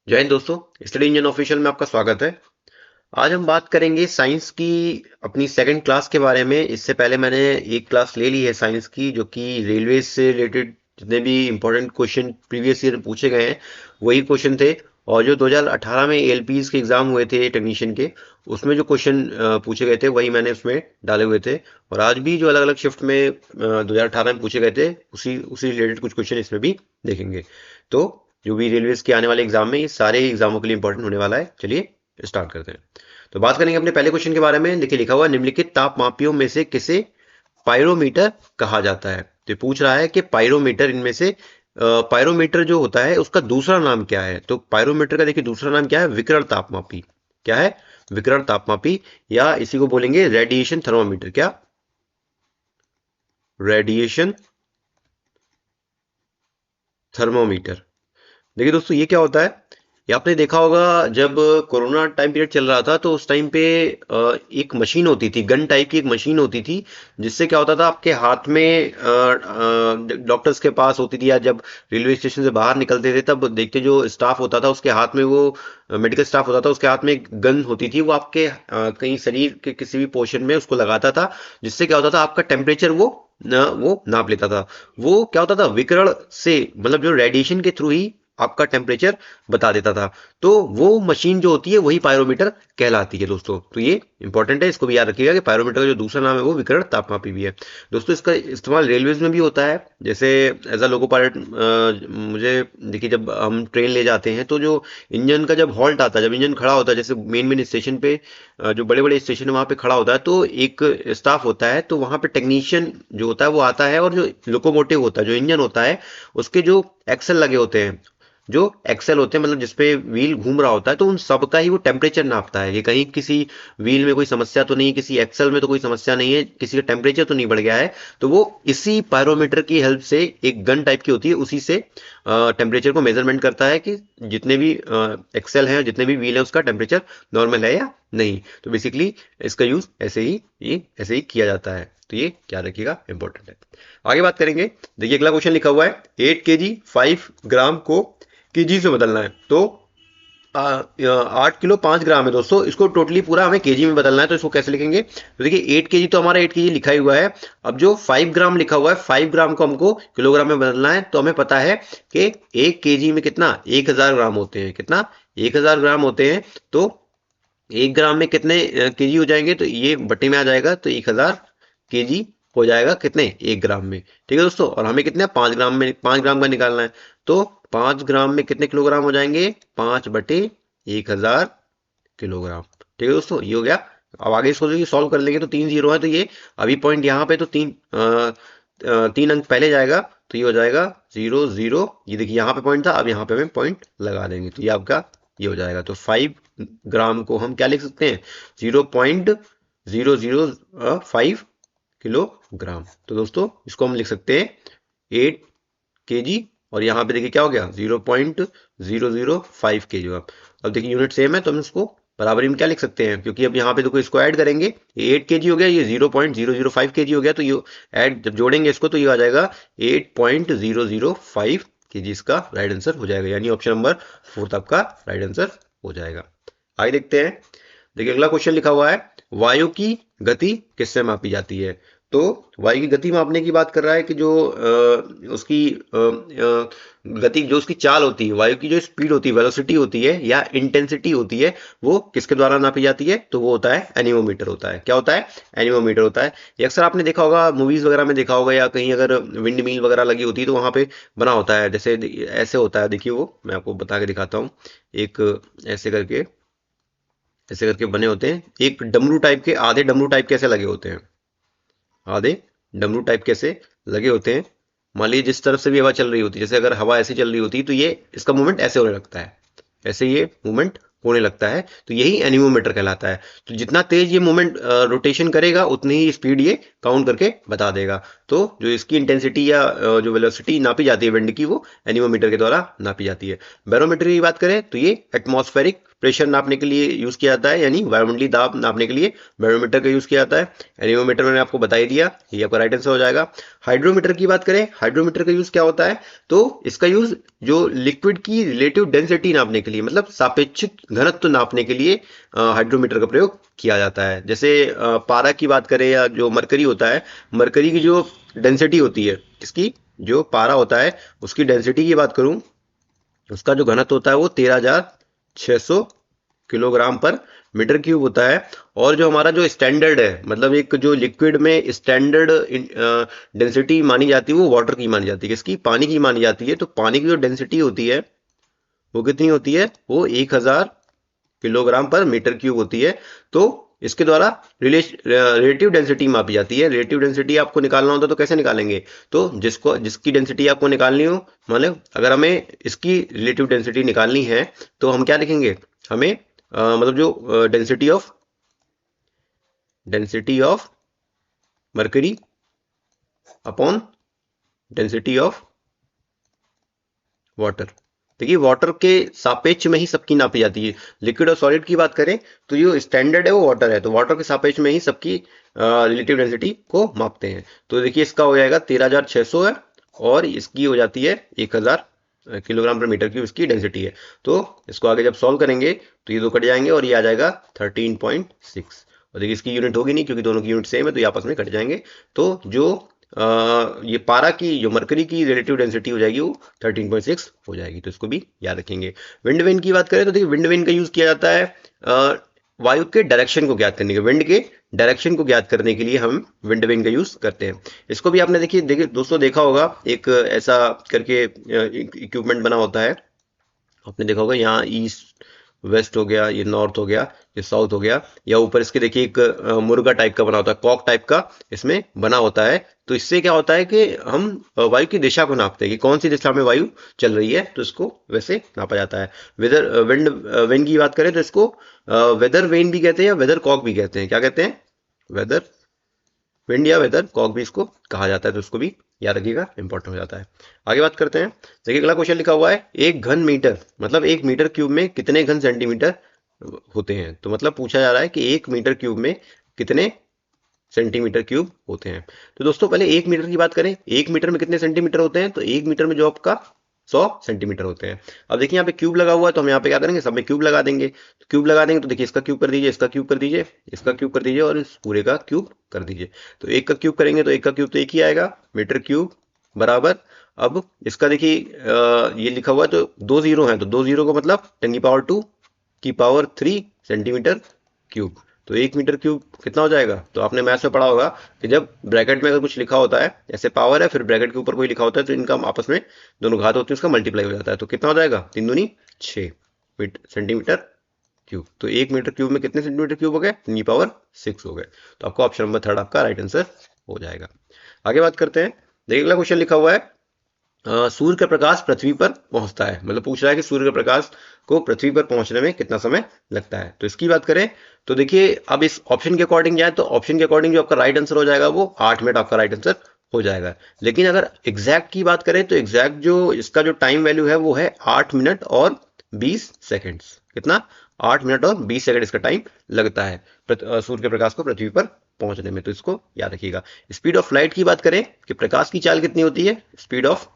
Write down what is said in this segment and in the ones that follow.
जय हिंद दोस्तों। Study engine official में आपका स्वागत है। आज हम बात करेंगे साइंस की अपनी सेकंड क्लास के बारे में। इससे पहले मैंने एक क्लास ले ली है साइंस की, जो कि रेलवे से रिलेटेड जितने भी इंपॉर्टेंट क्वेश्चन प्रीवियस ईयर पूछे गए हैं वही क्वेश्चन थे। और जो 2018 में एलपीज के एग्जाम हुए थे टेक्नीशियन के, उसमें जो क्वेश्चन पूछे गए थे वही मैंने उसमें डाले हुए थे। और आज भी जो अलग अलग शिफ्ट में 2018 में पूछे गए थे उसी उसी रिलेटेड कुछ क्वेश्चन इसमें भी देखेंगे। तो जो भी रेलवेज के आने वाले एग्जाम में ये सारे एग्जामों के लिए इंपॉर्टेंट होने वाला है। चलिए स्टार्ट करते हैं। तो बात करेंगे अपने पहले क्वेश्चन के बारे में। देखिए लिखा हुआ है, निम्नलिखित तापमापियों में से किसे पायरोमीटर कहा जाता है। तो ये पूछ रहा है कि पायरोमीटर इनमें से पायरोमीटर जो होता है उसका दूसरा नाम क्या है। तो पायरोमीटर का देखिए दूसरा नाम क्या है, विकिरण तापमापी। क्या है? विकिरण तापमापी, या इसी को बोलेंगे रेडिएशन थर्मामीटर। क्या? Radiation thermometer. देखिए दोस्तों, ये क्या होता है, ये आपने देखा होगा जब कोरोना टाइम पीरियड चल रहा था तो उस टाइम पे एक मशीन होती थी, गन टाइप की एक मशीन होती थी, जिससे क्या होता था आपके हाथ में डॉक्टर्स के पास होती थी, या जब रेलवे स्टेशन से बाहर निकलते थे तब देखते जो स्टाफ होता था उसके हाथ में वो मेडिकल स्टाफ होता था, उसके हाथ में एक गन होती थी, वो आपके कहीं शरीर के किसी भी पोर्शन में उसको लगाता था, जिससे क्या होता था आपका टेम्परेचर वो नाप लेता था। वो क्या होता था, विकिरण से मतलब जो रेडिएशन के थ्रू ही आपका टेम्परेचर बता देता था। तो वो मशीन जो होती है वही पायरोमीटर कहलाती है दोस्तों। तो ये इंपॉर्टेंट है, इसको भी याद रखिएगा कि पायरोमीटर का जो दूसरा नाम है वो विकिरण तापमापी भी है। दोस्तों इसका इस्तेमाल रेलवेज में भी होता है, जैसे एज अ लोको पायलट। मुझे देखिए, जब हम ट्रेन ले जाते हैं तो जो इंजन का जब हॉल्ट आता है, जब इंजन खड़ा होता है, जैसे मेन मेन स्टेशन पे जो बड़े बड़े स्टेशन है वहाँ पे खड़ा होता है, तो एक स्टाफ होता है, तो वहाँ पे टेक्नीशियन जो होता है वो आता है, और जो लोकोमोटिव होता है, जो इंजन होता है, उसके जो एक्सल लगे होते हैं, जो एक्सेल होते हैं मतलब जिसपे व्हील घूम रहा होता है, तो उन सब का ही वो टेम्परेचर नापता है कि कहीं किसी व्हील में कोई समस्या तो नहीं है, किसी एक्सेल में तो कोई समस्या नहीं है, किसी का टेम्परेचर तो नहीं बढ़ गया है। तो वो इसी पायरोमीटर की हेल्प से, एक गन टाइप की होती है, उसी से टेम्परेचर को मेजरमेंट करता है कि जितने भी एक्सेल हैं, जितने भी व्हील है, उसका टेम्परेचर नॉर्मल है या नहीं। तो बेसिकली इसका यूज ऐसे ही किया जाता है। तो ये क्या रखिएगा, इंपॉर्टेंट है। आगे बात करेंगे। देखिए अगला क्वेश्चन लिखा हुआ है, 8 kg 5 ग्राम को केजी से बदलना है। तो 8 किलो 5 ग्राम है दोस्तों, इसको टोटली पूरा हमें केजी में बदलना है। तो इसको कैसे लिखेंगे? तो देखिए 8 kg तो हमारा 8 kg लिखा ही हुआ है। अब जो 5 ग्राम लिखा हुआ है, 5 ग्राम को हमको किलोग्राम में बदलना है। तो हमें पता है कि 1 kg में कितना, 1000 ग्राम होते हैं। कितना? 1000 ग्राम होते हैं। तो 1 ग्राम में कितने केजी हो जाएंगे, तो ये बट्टे में आ जाएगा, तो 1000 kg हो जाएगा कितने, 1 ग्राम में। ठीक है दोस्तों, और हमें कितने 5 ग्राम में, 5 ग्राम का निकालना है। तो 5 ग्राम में कितने किलोग्राम हो जाएंगे, 5/1000 किलोग्राम। ठीक है दोस्तों, ये हो गया। अब आगे इसको जो सॉल्व कर लेंगे तो 3 जीरो है, तो ये अभी पॉइंट यहाँ पे, तो 3 अंक पहले जाएगा, तो ये हो जाएगा 0 0। ये देखिए यहाँ पे पॉइंट था, अब यहाँ पे हमें पॉइंट लगा देंगे, तो ये आपका ये हो जाएगा। तो 5 ग्राम को हम क्या लिख सकते हैं, 0.005 किलोग्राम। तो दोस्तों इसको हम लिख सकते हैं 8 kg, और यहाँ पे देखिए क्या हो गया, 0.005 kg। अब देखिए यूनिट सेम है, तो हम इसको बराबरी में क्या लिख सकते हैं, क्योंकि अब यहाँ पे देखो इसको ऐड करेंगे, ये 8 kg हो गया, ये 0.005 kg हो गया, तो ये ऐड जब जोड़ेंगे इसको तो ये आ जाएगा 8.005 kg। इसका राइट आंसर हो जाएगा, यानी ऑप्शन नंबर 4 आपका राइट आंसर हो जाएगा। आगे देखते हैं। देखिए अगला क्वेश्चन लिखा हुआ है, वायु की गति किससे मापी जाती है। तो वायु की गति मापने की बात कर रहा है कि जो उसकी गति, जो उसकी चाल होती है, वायु की जो स्पीड होती है, वेलोसिटी होती है या इंटेंसिटी होती है, वो किसके द्वारा नापी जाती है। तो वो होता है एनीमोमीटर होता है। क्या होता है? एनीमोमीटर होता है। ये अक्सर आपने देखा होगा, मूवीज वगैरह में देखा होगा, या कहीं अगर विंड मिल वगैरह लगी होती है तो वहां पे बना होता है, जैसे ऐसे होता है। देखिए वो मैं आपको बता के दिखाता हूँ। एक ऐसे करके, ऐसे करके बने होते हैं, एक डमरू टाइप के, आधे डमरू टाइप के ऐसे लगे होते हैं, आधे डमरू टाइप के ऐसे लगे होते हैं। मान लीजिए जिस तरफ से भी हवा चल रही होती है, जैसे अगर हवा ऐसे चल रही होती है तो ये इसका मूवमेंट ऐसे होने लगता है, ऐसे ये मूवमेंट होने लगता है, तो यही एनीमोमीटर कहलाता है। तो जितना तेज ये मूवमेंट रोटेशन करेगा उतनी ही स्पीड ये काउंट करके बता देगा। तो जो इसकी इंटेंसिटी या जो वेलोसिटी नापी जाती है विंड की, वो एनीमोमीटर के द्वारा नापी जाती है। बैरोमीटर की बात करें तो ये एटमॉस्फेरिक प्रेशर नापने के लिए यूज किया जाता है, यानी वायुमंडलीय दाब नापने के लिए बैरोमीटर का यूज किया जाता है। एनीमोमीटर मैंने आपको बता ही दिया, ये आपका राइट आंसर हो जाएगा। हाइड्रोमीटर की बात करें, हाइड्रोमीटर का यूज क्या होता है, तो इसका यूज जो लिक्विड की रिलेटिव डेंसिटी नापने के लिए, मतलब सापेक्षिक घनत्व नापने के लिए हाइड्रोमीटर का प्रयोग किया जाता है। जैसे पारा की बात करें या जो मरकरी होता है, मरकरी की जो डेंसिटी होती है, इसकी जो पारा होता है उसकी डेंसिटी की बात करूं, उसका जो घनत्व होता है वो 13,600 किलोग्राम पर मीटर क्यूब होता है। और जो हमारा जो स्टैंडर्ड है, मतलब एक जो लिक्विड में स्टैंडर्ड डेंसिटी मानी जाती है वो वाटर की मानी जाती है, किसकी, पानी की मानी जाती है। तो पानी की जो डेंसिटी होती है वो कितनी होती है, वो 1,000 किलोग्राम पर मीटर क्यूब होती है। तो इसके द्वारा रिलेटिव डेंसिटी मापी जाती है। रिलेटिव डेंसिटी आपको निकालना होता है तो कैसे निकालेंगे, तो जिसकी डेंसिटी आपको निकालनी हो, मतलब अगर हमें इसकी रिलेटिव डेंसिटी निकालनी है तो हम क्या लिखेंगे, हमें मतलब जो density of mercury upon density of water. देखिए वाटर के सापेक्ष में ही सबकी नापी जाती है। लिक्विड और सॉलिड की बात करें तो जो स्टैंडर्ड है वो वाटर है, तो वाटर के सापेक्ष में ही सबकी रिलेटिव डेंसिटी को मापते हैं। तो देखिए इसका हो जाएगा 13,600 है, और इसकी हो जाती है 1,000 किलोग्राम पर मीटर क्यूब इसकी डेंसिटी है। तो इसको आगे जब सॉल्व करेंगे तो ये दो कट जाएंगे और ये आ जाएगा 13.6। और देखिए इसकी यूनिट होगी नहीं क्योंकि दोनों की यूनिट सेम है, तो ये आपस में कट जाएंगे। तो जो ये पारा की जो मरकरी की रिलेटिव डेंसिटी हो जाएगी वो 13.6 हो जाएगी, तो इसको भी याद रखेंगे। विंड वेन की बात करें तो देखिए विंड वेन का यूज किया जाता है वायु के डायरेक्शन को ज्ञात करने के, विंड के डायरेक्शन को ज्ञात करने के लिए हम विंड वेन का यूज करते हैं। इसको भी आपने देखिए दोस्तों देखा होगा, एक ऐसा करके इक्विपमेंट बना होता है, आपने देखा होगा, यहाँ ईस्ट वेस्ट हो गया, ये नॉर्थ हो गया, ये साउथ हो गया, या ऊपर इसके देखिए एक मुर्गा टाइप का बना होता है, कॉक टाइप का इसमें बना होता है। तो इससे क्या होता है कि हम वायु की दिशा को नापते हैं कि कौन सी दिशा में वायु चल रही है, तो इसको वैसे नापा जाता है। वेदर विंड वेन की बात करें तो इसको वेदर वेन भी कहते हैं या वेदर कॉक भी कहते हैं। क्या कहते हैं, वेदर विंड या वेदर कॉक भी इसको कहा जाता है, तो इसको भी याद रखिएगा, इंपॉर्टेंट हो जाता है। आगे बात करते हैं। देखिए अगला क्वेश्चन लिखा हुआ है, एक घन मीटर मतलब एक मीटर क्यूब में कितने घन सेंटीमीटर होते हैं। तो मतलब पूछा जा रहा है कि एक मीटर क्यूब में कितने सेंटीमीटर क्यूब होते हैं। तो दोस्तों पहले एक मीटर की बात करें, एक मीटर में कितने सेंटीमीटर होते हैं, तो एक मीटर में जो आपका 100 सेंटीमीटर होते हैं। अब देखिए यहाँ पे क्यूब लगा हुआ है, तो हम यहाँ पे क्या करेंगे, सब में क्यूब लगा देंगे। तो क्यूब लगा देंगे तो देखिए इसका क्यूब कर दीजिए, इसका क्यूब कर दीजिए, इसका क्यूब कर दीजिए, और इस पूरे का क्यूब कर दीजिए। तो एक का क्यूब करेंगे तो एक का क्यूब तो एक ही आएगा, मीटर क्यूब बराबर। अब इसका देखिए ये लिखा हुआ है तो दो जीरो है, तो दो जीरो को मतलब 10⁻² की पावर 3 सेंटीमीटर क्यूब। तो एक मीटर क्यूब कितना हो जाएगा, तो आपने मैथ्स में पढ़ा होगा कि जब ब्रैकेट में अगर कुछ लिखा होता है, जैसे पावर है फिर ब्रैकेट के ऊपर कोई लिखा होता है, तो इनका आपस में दोनों घात होती है, उसका मल्टीप्लाई हो जाता है। तो कितना हो जाएगा, 3 दूनी 6 सेंटीमीटर क्यूब। तो एक मीटर क्यूब में कितने सेंटीमीटर क्यूब हो गए, 10⁻6 हो गए। तो आपको ऑप्शन नंबर 3 आपका राइट आंसर हो जाएगा। आगे बात करते हैं। देखिए अगला क्वेश्चन लिखा हुआ है, सूर्य का प्रकाश पृथ्वी पर पहुंचता है, मतलब पूछ रहा है कि सूर्य का प्रकाश को पृथ्वी पर पहुंचने में कितना समय लगता है। तो इसकी बात करें तो देखिए अब इस ऑप्शन के अकॉर्डिंग जाए तो ऑप्शन के अकॉर्डिंग जो आपका राइट आंसर हो जाएगा वो 8 मिनट आपका राइट आंसर हो जाएगा। लेकिन अगर एग्जैक्ट की बात करें तो एग्जैक्ट जो इसका जो टाइम वैल्यू है वो है 8 मिनट और 20 सेकेंड्स। कितना, 8 मिनट और 20 सेकंड इसका टाइम लगता है सूर्य के प्रकाश को पृथ्वी पर पहुंचने में। तो इसको याद रखिएगा। स्पीड ऑफ लाइट की बात करें कि प्रकाश की चाल कितनी होती है, स्पीड ऑफ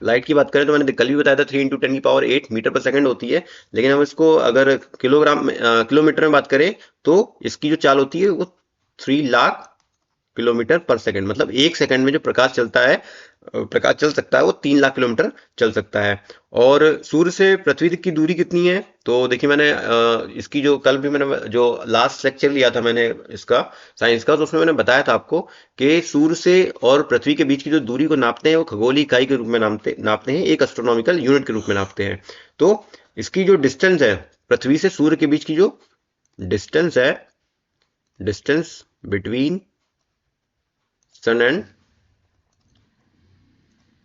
लाइट की बात करें तो मैंने कल भी बताया था 3 × 10⁸ मीटर पर सेकंड होती है। लेकिन हम इसको अगर किलोमीटर में बात करें तो इसकी जो चाल होती है वो 3 लाख किलोमीटर पर सेकंड, मतलब एक सेकंड में जो प्रकाश चलता है, प्रकाश चल सकता है वो 3 लाख किलोमीटर चल सकता है। और सूर्य से पृथ्वी तक की दूरी कितनी है, तो देखिए मैंने इसकी जो कल भी मैंने जो लास्ट लेक्चर लिया था मैंने इसका साइंस का, तो उसमें मैंने बताया था आपको कि सूर्य से और पृथ्वी के बीच की जो दूरी को नापते हैं वो खगोलीय इकाई के रूप में नापते हैं, एक एस्ट्रोनॉमिकल यूनिट के रूप में नापते हैं। तो इसकी जो डिस्टेंस है पृथ्वी से सूर्य के बीच की जो डिस्टेंस है, distance between sun and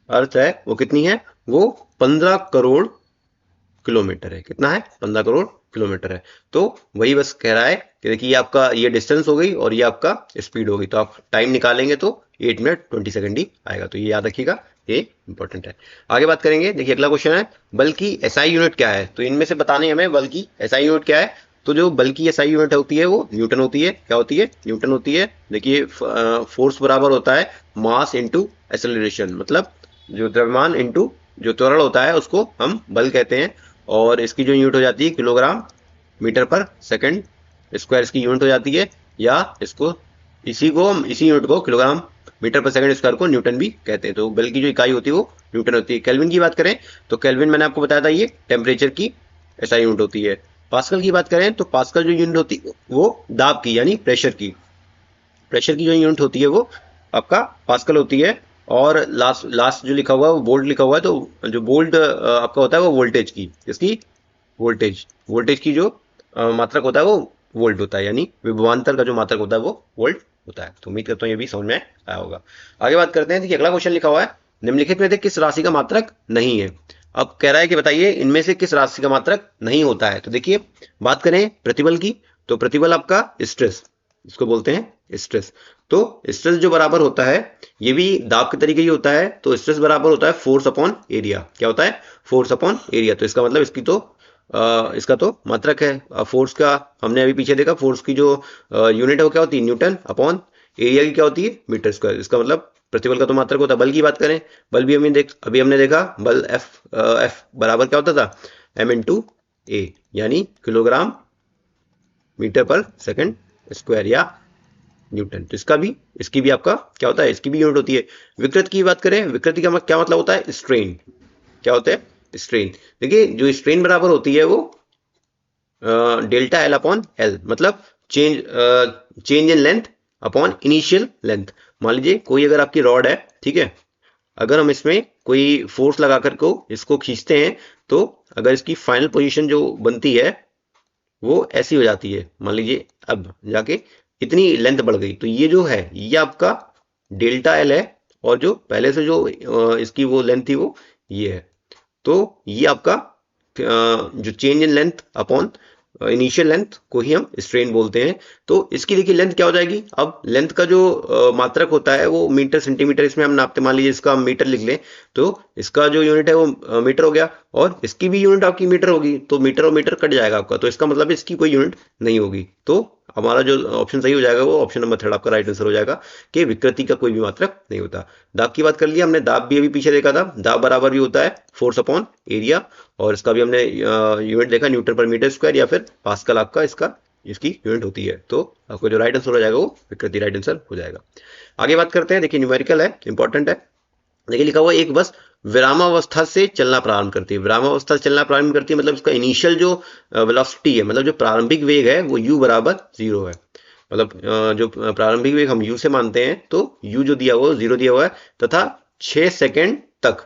earth है, वो कितनी है, वो 15 करोड़ किलोमीटर है। कितना है, 15 करोड़ किलोमीटर है। तो वही बस कह रहा है कि देखिए ये आपका ये डिस्टेंस हो गई और ये आपका स्पीड होगी, तो आप टाइम निकालेंगे तो 8 मिनट 20 सेकंड ही आएगा, तो ये याद रखिएगा, ये इंपॉर्टेंट है। आगे बात करेंगे, देखिए अगला क्वेश्चन है बल की एसआई यूनिट क्या है। तो इनमें से बताने हमें बल की एसआई यूनिट क्या है। तो जो बल की एसआई यूनिट होती है वो न्यूटन होती है। क्या होती है? न्यूटन होती है। देखिए फोर्स बराबर होता है मास इंटू एक्सेलरेशन, मतलब जो द्रव्यमान इंटू जो त्वरण होता है उसको हम बल कहते हैं। और इसकी जो यूनिट हो जाती है किलोग्राम मीटर पर सेकंड स्क्वायर इसकी यूनिट हो जाती है, या इसको इसी यूनिट को किलोग्राम मीटर पर सेकंड स्क्वायर को न्यूटन भी कहते हैं। तो बल की जो इकाई होती है वो न्यूटन होती है। केल्विन की बात करें तो केल्विन मैंने आपको बताया था ये टेम्परेचर की ऐसा यूनिट होती है। पास्कल की बात करें तो पास्कल जो यूनिट होती है वो दाब की यानी प्रेशर की जो यूनिट होती है वो आपका पास्कल होती है। और लास्ट लास्ट जो लिखा हुआ है वो वोल्ट लिखा हुआ है, तो जो वोल्ट आपका होता है वो वोल्टेज की इसकी वोल्टेज की जो मात्रक होता है वो वोल्ट होता है, यानी विभवांतर का जो मात्रक होता है वो वोल्ट होता है। तो उम्मीद करता हूँ ये भी समझ में आया होगा। आगे बात करते हैं, देखिए अगला क्वेश्चन लिखा हुआ है निम्नलिखित में से किस राशि का मात्रक नहीं है। अब कह रहा है कि बताइए इनमें से किस राशि का मात्रक नहीं होता है। तो देखिए बात करें प्रतिबल की, तो प्रतिबल आपका स्ट्रेस, इसको बोलते हैं स्ट्रेस। तो स्ट्रेस जो बराबर होता है ये भी दाब के तरीके ही होता है। तो स्ट्रेस बराबर होता है फोर्स अपॉन एरिया। क्या होता है? Force upon area. तो इसका मतलब इसका तो मात्रक है। फोर्स का हमने अभी पीछे देखा, फोर्स की जो यूनिट है वो क्या होती है? न्यूटन अपॉन एरिया की क्या होती है? Metre square. इसका मतलब प्रतिबल का तो मात्रक होता है। बल की बात करें, बल भी अभी हमने देखा, बल एफ बराबर क्या होता था? एम इंटू ए, यानी किलोग्राम मीटर पर सेकंड स्क्वायर या न्यूटन। तो इसकी भी आपका क्या होता है? इसकी भी यूनिट होती है। विकृत की बात करें, विकृति का क्या मतलब होता है? स्ट्रेन। क्या होता है? स्ट्रेन। देखिए जो स्ट्रेन बराबर होती है वो डेल्टा एल अपॉन एल, मतलब change in length upon initial length. मान लीजिए कोई अगर आपकी रॉड है, ठीक है, अगर हम इसमें कोई फोर्स लगाकर को इसको खींचते हैं तो अगर इसकी फाइनल पोजीशन जो बनती है वो ऐसी हो जाती है। मान लीजिए अब जाके इतनी लेंथ बढ़ गई, तो ये जो है ये आपका डेल्टा एल है, और जो पहले से जो इसकी वो लेंथ थी वो ये है। तो ये आपका जो change in length upon initial length को ही हम स्ट्रेन बोलते हैं। तो इसकी देखिए लेंथ क्या हो जाएगी। अब लेंथ का जो मात्रक होता है वो मीटर सेंटीमीटर इसमें हम नापते, मान लीजिए इसका हम मीटर लिख लें तो इसका जो यूनिट है वो मीटर हो गया, और इसकी भी यूनिट आपकी मीटर होगी, तो मीटर और मीटर कट जाएगा आपका, तो इसका मतलब इसकी कोई यूनिट नहीं होगी। तो हमारा जो ऑप्शन सही हो जाएगा वो ऑप्शन नंबर 3 आपका राइट आंसर हो जाएगा कि विकृति का कोई भी मात्रक नहीं होता। दाब की बात कर लिया हमने, दाब भी अभी पीछे देखा था, दाब बराबर भी होता है फोर्स अपॉन एरिया, और इसका भी हमने यूनिट देखा न्यूटन पर मीटर स्क्वायर या फिर पास्कल आपका इसकी यूनिट होती है। तो आपको जो राइट आंसर हो जाएगा वो विकृति राइट आंसर हो जाएगा। आगे बात करते हैं, देखिए न्यूमेरिकल है, इंपॉर्टेंट है। देखिए लिखा हुआ है एक बस विरामावस्था से चलना प्रारंभ करती है। विरामावस्था से चलना प्रारंभ करती है मतलब इसका इनिशियल जो वेलोसिटी है, मतलब जो प्रारंभिक वेग है वो u बराबर 0 है। मतलब जो प्रारंभिक वेग हम u से मानते हैं, तो u जो दिया हुआ है 0 दिया हुआ है, तथा 6 सेकंड तक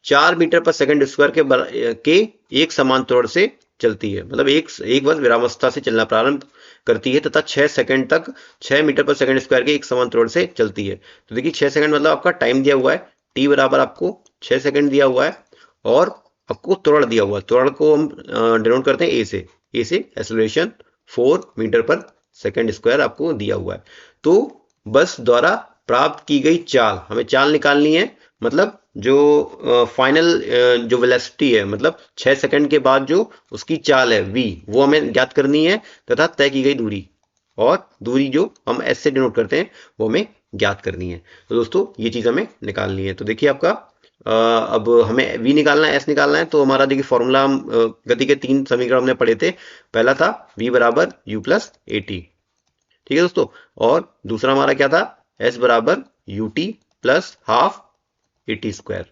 4 मीटर पर सेकंड स्क्वायर के एक समान त्वरण से चलती है। मतलब एक बस विरामावस्था से चलना प्रारंभ करती है तथा 6 सेकंड तक 6 मीटर पर सेकंड स्क्वायर के एक समान त्वरण से चलती है। तो देखिए 6 सेकंड मतलब आपका टाइम दिया हुआ है, t बराबर आपको 6 सेकंड दिया हुआ है, और आपको त्वरण दिया हुआ है। त्वरण को हम डिनोट करते हैं ए से एक्सेलरेशन 4 मीटर पर सेकंड स्क्वायर आपको दिया हुआ है। तो बस द्वारा प्राप्त की गई चाल, हमें चाल निकालनी है, मतलब जो फाइनल जो वेलोसिटी है, मतलब 6 सेकंड के बाद जो उसकी चाल है v, वो हमें ज्ञात करनी है, तथा तय की गई दूरी, और दूरी जो हम s से डिनोट करते हैं वो हमें ज्ञात करनी है। तो दोस्तों ये चीज हमें निकालनी है। तो देखिए आपका अब हमें v निकालना है, s निकालना है। तो हमारा देखिए फॉर्मूला हम गति के 3 समीकरण हमने पढ़े थे। पहला था v बराबर u प्लस ए टी, ठीक है दोस्तों, और दूसरा हमारा क्या था? s बराबर U T plus half A T square,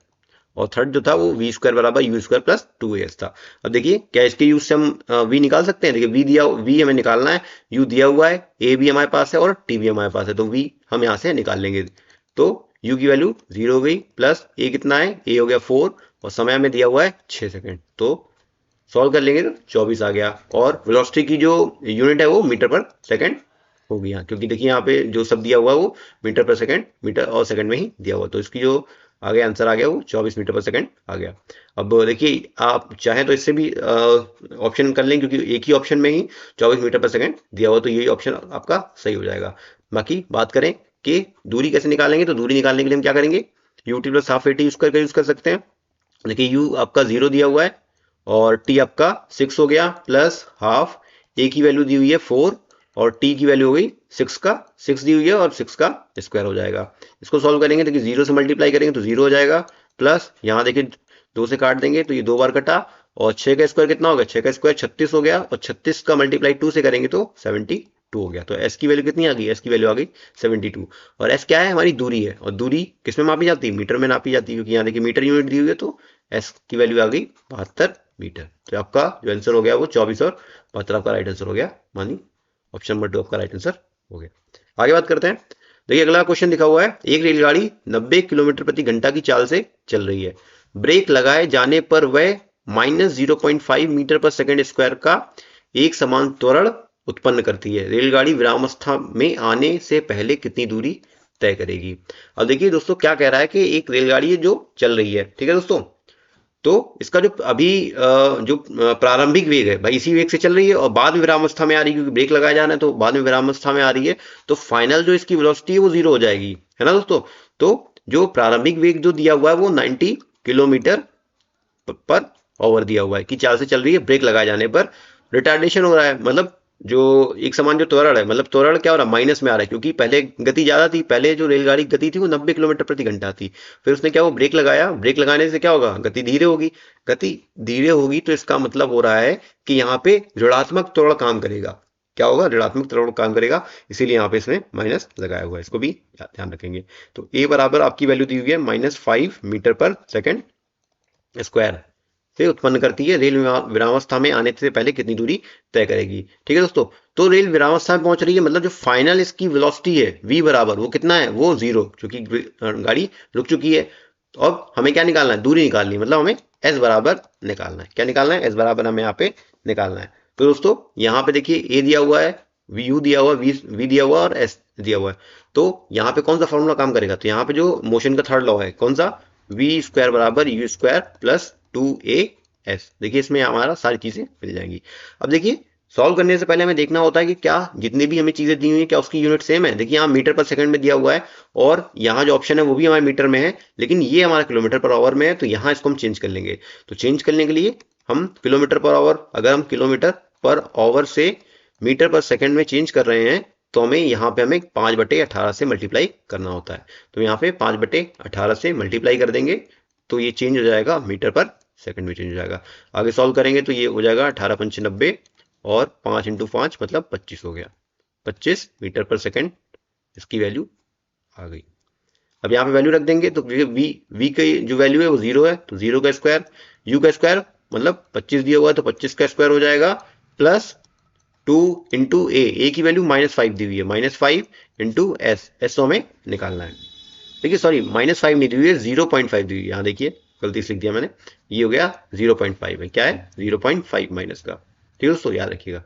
और थर्ड जो था वो वी स्क्वायर बराबर यू स्क्वायर प्लस 2as था। अब देखिए क्या इसके यूज से हम v निकाल सकते हैं। देखिए v हमें निकालना है, u दिया हुआ है, a भी हमारे पास है और t भी हमारे पास है, तो v हम यहाँ से निकाल लेंगे। तो u की वैल्यू 0 हो गई, प्लस a कितना है? a हो गया 4, और समय हमें दिया हुआ है 6 सेकंड। तो सॉल्व कर लेंगे तो 24 आ गया, और वेलोसिटी की जो यूनिट है वो मीटर पर सेकंड हो गया, क्योंकि देखिए यहाँ पे जो सब दिया हुआ है वो मीटर पर सेकंड, मीटर और सेकंड में ही दिया हुआ, तो इसकी जो आ गया आंसर, आ गया वो 24 मीटर पर सेकंड आ गया। अब देखिए आप चाहें तो इससे भी ऑप्शन कर लें, क्योंकि एक ही ऑप्शन में ही 24 मीटर पर सेकंड दिया हुआ, तो यही ऑप्शन आपका सही हो जाएगा। बाकी बात करें कि दूरी कैसे निकालेंगे, तो दूरी निकालने के लिए हम क्या करेंगे, U T plus half A T use करके यूज कर सकते हैं। देखिए यू आपका 0 दिया हुआ है और टी आपका 6 हो गया, प्लस हाफ ए की वैल्यू दी हुई है 4 और टी की वैल्यू हो गई 6 का 6 दी हुई है और 6 का स्क्वायर हो जाएगा। इसको सॉल्व करेंगे, देखिए 0 से मल्टीप्लाई करेंगे तो 0 हो जाएगा, प्लस यहाँ देखिए 2 से काट देंगे तो ये 2 बार कटा, और 6 का स्क्वायर कितना हो गया, 6 का स्क्वायर 36 हो गया, और 36 का मल्टीप्लाई 2 से करेंगे तो 72 हो गया। तो एस की वैल्यू कितनी आ गई, एस की वैल्यू आ गई 72। और एस क्या है, हमारी दूरी है, और दूरी किस में मापी जाती है, मीटर में नापी जाती है, क्योंकि यहाँ देखिए मीटर यूनिट दी हुई है, तो एस की वैल्यू आ गई 72 मीटर। तो आपका जो आंसर हो गया वो 24 और 72 आपका राइट आंसर हो गया, मानी ऑप्शन नंबर 2 आपका राइट आंसर हो गया। आगे बात करते हैं। देखिए अगला क्वेश्चन लिखा हुआ है, एक रेलगाड़ी 90 किलोमीटर प्रति घंटा की चाल से चल रही है, ब्रेक लगाए जाने पर वह -0.5 मीटर पर सेकंड स्क्वायर का एक समान त्वरण उत्पन्न करती है, रेलगाड़ी विरामावस्था में आने से पहले कितनी दूरी तय करेगी। अब देखिए दोस्तों क्या कह रहा है कि एक रेलगाड़ी है जो चल रही है, ठीक है दोस्तों, तो इसका जो अभी जो प्रारंभिक वेग है भाई इसी वेग से चल रही है, और बाद में विरामावस्था में आ रही है, क्योंकि ब्रेक लगाया जाना है तो बाद में विरामावस्था में आ रही है, तो फाइनल जो इसकी वेलोसिटी है वो 0 हो जाएगी, है ना दोस्तों। तो जो प्रारंभिक वेग जो दिया हुआ है वो 90 किलोमीटर पर ओवर दिया हुआ है कि चाल से चल रही है, ब्रेक लगाए जाने पर रिटार्डेशन हो रहा है, मतलब जो एक समान जो त्वरण है, मतलब त्वरण क्या हो रहा है, माइनस में आ रहा है, क्योंकि पहले गति ज्यादा थी, पहले जो रेलगाड़ी गति थी वो 90 किलोमीटर प्रति घंटा थी, फिर उसने क्या वो ब्रेक लगाया, ब्रेक लगाने से क्या होगा, गति धीरे होगी, गति धीरे होगी, तो इसका मतलब हो रहा है कि यहाँ पे ऋणात्मक त्वरण काम करेगा, क्या होगा, ऋणात्मक त्वरण काम करेगा, इसीलिए यहाँ पे इसने माइनस लगाया हुआ है, इसको भी ध्यान रखेंगे। तो ए बराबर आपकी वैल्यू दी हुई है -5 मीटर पर सेकेंड स्क्वायर से उत्पन्न करती है, रेल विरामावस्था में आने से पहले कितनी दूरी तय करेगी, ठीक है दोस्तों। तो रेल विरामावस्था में पहुंच रही है, मतलब जो फाइनल इसकी वेलोसिटी है v बराबर वो कितना है, वो 0, क्योंकि गाड़ी रुक चुकी है। अब हमें क्या निकालना है, दूरी निकालनी है, मतलब हमें s बराबर निकालना है, क्या निकालना है, s बराबर हमें यहाँ पे निकालना है। तो दोस्तों यहाँ पे देखिए a दिया हुआ है, u दिया हुआ है, v दिया हुआ है और s दिया हुआ है, तो यहाँ पे कौन सा फॉर्मूला काम करेगा, तो यहाँ पे जो मोशन का थर्ड लॉ है कौन सा, v स्क्वायर बराबर u स्क्वायर प्लस 2as, देखिए इसमें हमारा सारी चीजें मिल जाएंगी। अब देखिए सॉल्व करने से पहले हमें देखना होता है कि क्या जितनी भी हमें चीजें दी हुई है क्या उसकी यूनिट सेम है। देखिए यहाँ मीटर पर सेकंड में दिया हुआ है, और यहाँ जो ऑप्शन है वो भी हमारे मीटर में है, लेकिन ये हमारा किलोमीटर पर आवर में है, तो यहाँ इसको हम चेंज कर लेंगे। तो चेंज करने के लिए हम किलोमीटर पर आवर, अगर हम किलोमीटर पर आवर से मीटर पर सेकंड में चेंज कर रहे हैं, तो हमें यहाँ पे हमें 5/18 से मल्टीप्लाई करना होता है, तो यहाँ पे 5/18 से मल्टीप्लाई कर देंगे, तो ये चेंज हो जाएगा मीटर पर सेकंड में चेंज हो जाएगा। आगे सॉल्व करेंगे तो ये हो जाएगा 18 पंच 90 और 5 × 5 मतलब 25 हो गया, 25 मीटर पर सेकंड इसकी वैल्यू आ गई। अब यहाँ पे वैल्यू रख देंगे, तो v की जो वैल्यू है वो 0 है, तो 0 का स्क्वायर, u का स्क्वायर मतलब 25 दिया हुआ है तो 25 का स्क्वायर हो जाएगा, प्लस 2 × a की वैल्यू -5 दी हुई है, -5 × s तो हमें निकालना है। देखिए सॉरी -5 नहीं दी हुई है, 0.5 दी हुई है, यहाँ देखिए गलती से लिख दिया मैंने, ये हो गया 0.5 है, क्या है 0.5 माइनस का, ठीक है दोस्तों याद रखिएगा।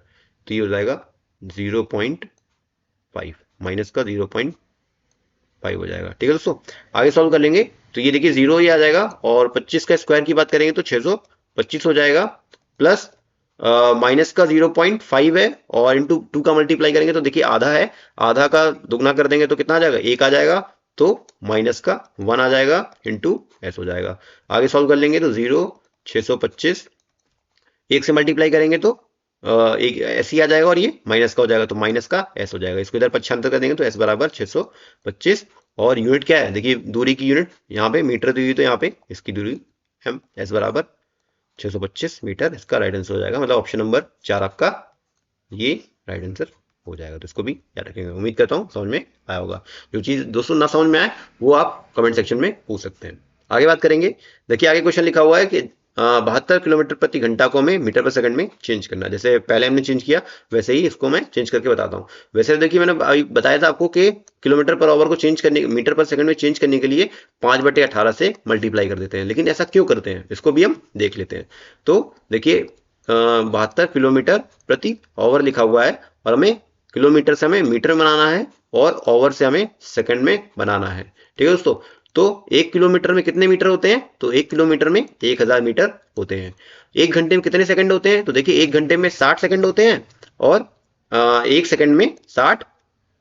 तो ये हो जाएगा 0.5 माइनस का 0.5 हो जाएगा, ठीक है दोस्तों। आगे सॉल्व कर लेंगे तो ये देखिए 0 ही आ जाएगा, और 25 का स्क्वायर की बात करेंगे तो 625 हो जाएगा, प्लस माइनस का 0.5 है, और इंटू 2 का मल्टीप्लाई करेंगे तो देखिए आधा है, आधा का दुगना कर देंगे तो कितना आ जाएगा, 1 आ जाएगा, तो माइनस का 1 आ जाएगा इंटू एस हो जाएगा। आगे सॉल्व कर लेंगे तो 0 625 1 से मल्टीप्लाई करेंगे तो एक एस ही आ जाएगा, और ये माइनस का हो जाएगा तो माइनस का एस हो जाएगा, इसको इधर पक्षांतर कर देंगे तो एस बराबर 625, और यूनिट क्या है, देखिए दूरी की यूनिट यहाँ पे मीटर दी हुई, तो यहाँ पे इसकी दूरी एम, एस बराबर 625 मीटर, इसका राइट आंसर हो जाएगा, मतलब ऑप्शन नंबर 4 आपका ये राइट आंसर हो जाएगा। तो इसको भी याद रखेंगे, उम्मीद करता हूँ समझ में आया होगा। जो चीज दोस्तों ना समझ में आए वो आप कमेंट सेक्शन में पूछ सकते हैं। आगे बात करेंगे, देखिए आगे क्वेश्चन लिखा हुआ है कि 72 किलोमीटर प्रति घंटा को हमें मीटर पर सेकंड में चेंज करना है। जैसे पहले हमने चेंज किया वैसे ही इसको मैं चेंज करके बताता हूँ। वैसे देखिए मैंने अभी बताया था आपको कि किलोमीटर पर आवर को चेंज करने, मीटर पर सेकंड में चेंज करने के लिए 5/18 से मल्टीप्लाई कर देते हैं, लेकिन ऐसा क्यों करते हैं इसको भी हम देख लेते हैं। तो देखिए 72 किलोमीटर प्रति आवर लिखा हुआ है, और हमें किलोमीटर से हमें मीटर बनाना है और आवर से हमें सेकंड में बनाना है, ठीक है दोस्तों। तो 1 किलोमीटर में कितने मीटर होते हैं? तो 1 किलोमीटर में 1000 मीटर होते हैं। 1 घंटे में कितने सेकंड होते हैं? तो देखिए 1 घंटे में 60 सेकंड होते हैं, और 1 सेकंड में 60,